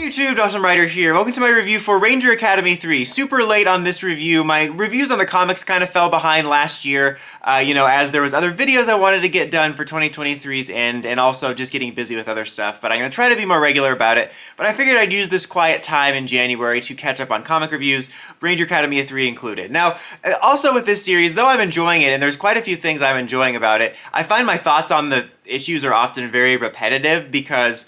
YouTube, Awesome Writer here. Welcome to my review for Ranger Academy 3. Super late on this review. My reviews on the comics kind of fell behind last year, as there was other videos I wanted to get done for 2023's end, and also just getting busy with other stuff. But I'm going to try to be more regular about it. But I figured I'd use this quiet time in January to catch up on comic reviews, Ranger Academy 3 included. Now, also with this series, though I'm enjoying it, and there's quite a few things I'm enjoying about it, I find my thoughts on the issues are often very repetitive because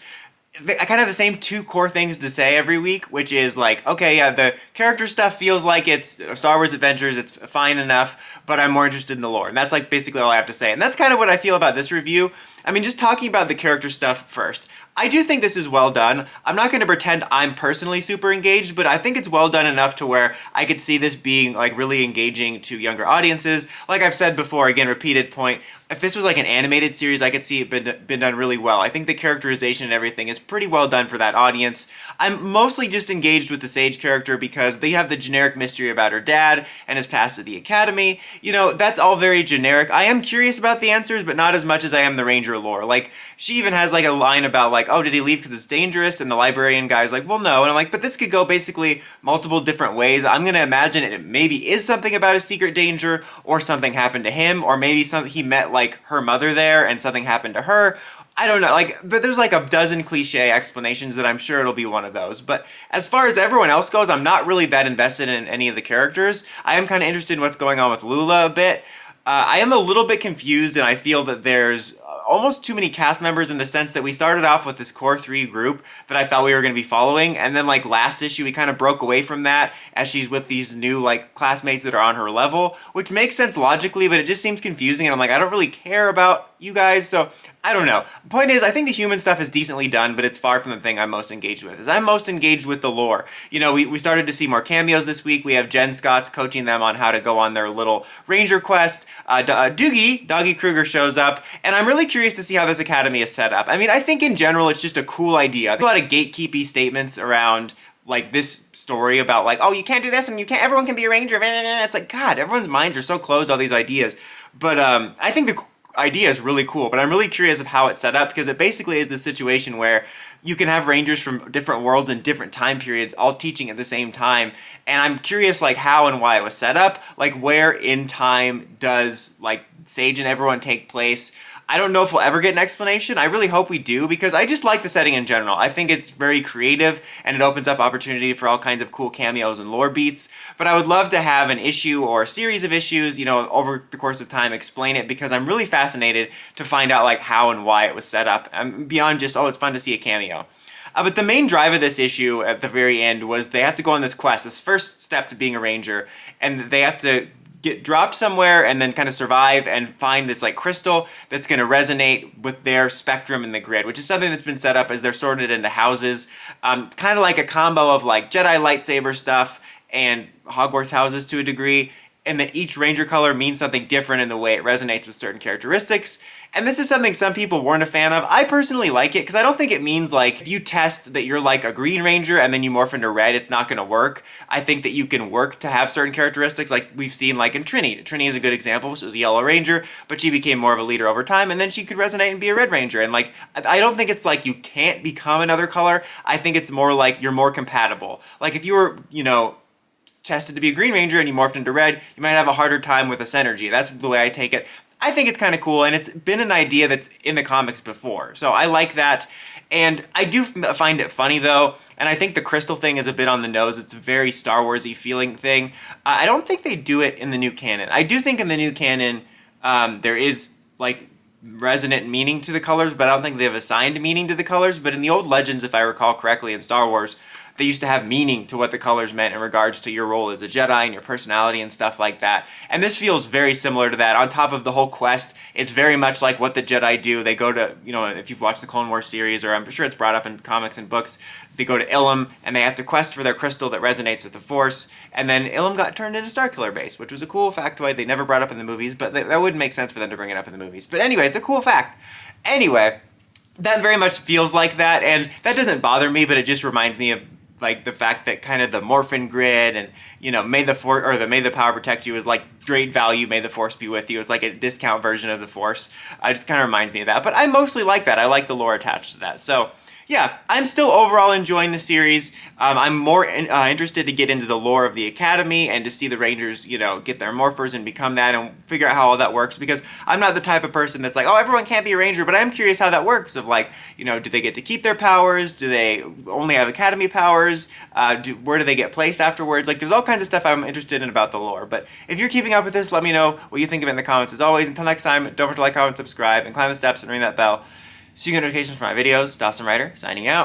I kind of have the same two core things to say every week, which is like, okay, yeah, the character stuff feels like it's Star Wars Adventures, it's fine enough, but I'm more interested in the lore. And that's like basically all I have to say. And that's kind of what I feel about this review. I mean, just talking about the character stuff first. I do think this is well done. I'm not going to pretend I'm personally super engaged, but I think it's well done enough to where I could see this being like really engaging to younger audiences. Like I've said before, again, repeated point, if this was like an animated series, I could see it been done really well. I think the characterization and everything is pretty well done for that audience. I'm mostly just engaged with the Sage character because they have the generic mystery about her dad and his past at the academy. You know, that's all very generic. I am curious about the answers, but not as much as I am the Ranger lore. Like, she even has like a line about like, oh, did he leave because it's dangerous? And the librarian guy's like, well, no. And I'm like, but this could go basically multiple different ways. I'm going to imagine it maybe is something about a secret danger, or something happened to him, or maybe he met like her mother there and something happened to her. I don't know, like, but there's like a dozen cliche explanations that I'm sure it'll be one of those. But as far as everyone else goes, I'm not really that invested in any of the characters. I am kind of interested in what's going on with Lula a bit. I am a little bit confused, and I feel that there's almost too many cast members in the sense that we started off with this core 3 group that I thought we were going to be following, and then like last issue we kind of broke away from that as she's with these new like classmates that are on her level, which makes sense logically, but it just seems confusing, and I'm like, I don't really care about you guys, so I don't know. The point is, I think the human stuff is decently done, but it's far from the thing I'm most engaged with. I'm most engaged with the lore. You know, we started to see more cameos this week. We have Jen Scott's coaching them on how to go on their little ranger quest. Doggy Kruger shows up, and I'm really curious to see how this academy is set up. I mean, I think in general it's just a cool idea. There's a lot of gatekeepy statements around like this story about like, oh, you can't do this and you can't, everyone can be a ranger. It's like, God, everyone's minds are so closed to all these ideas. But I think the idea is really cool, but I'm really curious of how it's set up, because it basically is this situation where you can have rangers from different worlds and different time periods all teaching at the same time, and I'm curious like how and why it was set up, like where in time does like Sage and everyone take place. I don't know if we'll ever get an explanation. I really hope we do, because I just like the setting in general. I think it's very creative, and it opens up opportunity for all kinds of cool cameos and lore beats. But I would love to have an issue or a series of issues, you know, over the course of time explain it, because I'm really fascinated to find out like how and why it was set up, beyond just, oh, it's fun to see a cameo. But the main drive of this issue at the very end was they have to go on this quest, this first step to being a ranger, and they have to get dropped somewhere and then kind of survive and find this like crystal that's going to resonate with their spectrum in the grid, which is something that's been set up as they're sorted into houses, kind of like a combo of like Jedi lightsaber stuff and Hogwarts houses to a degree, and that each ranger color means something different in the way it resonates with certain characteristics. And this is something some people weren't a fan of. I personally like it because I don't think it means like if you test that you're like a green ranger and then you morph into red, it's not going to work. I think that you can work to have certain characteristics like we've seen like in Trini. Trini is a good example. She was a yellow ranger, but she became more of a leader over time, and then she could resonate and be a red ranger. And like, I don't think it's like you can't become another color. I think it's more like you're more compatible. Like if you were, you know, tested to be a green ranger and you morphed into red, you might have a harder time with this energy. That's the way I take it. I think it's kind of cool, and it's been an idea that's in the comics before, so I like that. And I do find it funny though, and I think the crystal thing is a bit on the nose. It's a very Star Wars-y feeling thing. I don't think they do it in the new canon. I do think in the new canon there is like resonant meaning to the colors, but I don't think they have assigned meaning to the colors. But in the old legends, if I recall correctly, in Star Wars, they used to have meaning to what the colors meant in regards to your role as a Jedi and your personality and stuff like that. And this feels very similar to that. On top of the whole quest, it's very much like what the Jedi do. They go to, you know, if you've watched the Clone Wars series, or I'm sure it's brought up in comics and books, they go to Ilum and they have to quest for their crystal that resonates with the Force. And then Ilum got turned into Starkiller Base, which was a cool factoid they never brought up in the movies, but that wouldn't make sense for them to bring it up in the movies. But anyway, it's a cool fact. Anyway, that very much feels like that, and that doesn't bother me, but it just reminds me of like the fact that kind of the morphin grid and, you know, may the power protect you is like great value, may the force be with you. It's like a discount version of the Force. It just kind of reminds me of that, but I mostly like that. I like the lore attached to that. So yeah, I'm still overall enjoying the series. I'm more interested to get into the lore of the Academy and to see the Rangers, you know, get their morphers and become that and figure out how all that works, because I'm not the type of person that's like, oh, everyone can't be a Ranger, but I'm curious how that works. Of like, you know, do they get to keep their powers? Do they only have Academy powers? Where do they get placed afterwards? Like, there's all kinds of stuff I'm interested in about the lore. But if you're keeping up with this, let me know what you think of it in the comments. As always, until next time, don't forget to like, comment, subscribe, and climb the steps and ring that bell so you get notifications for my videos. Dawson Ryder, signing out.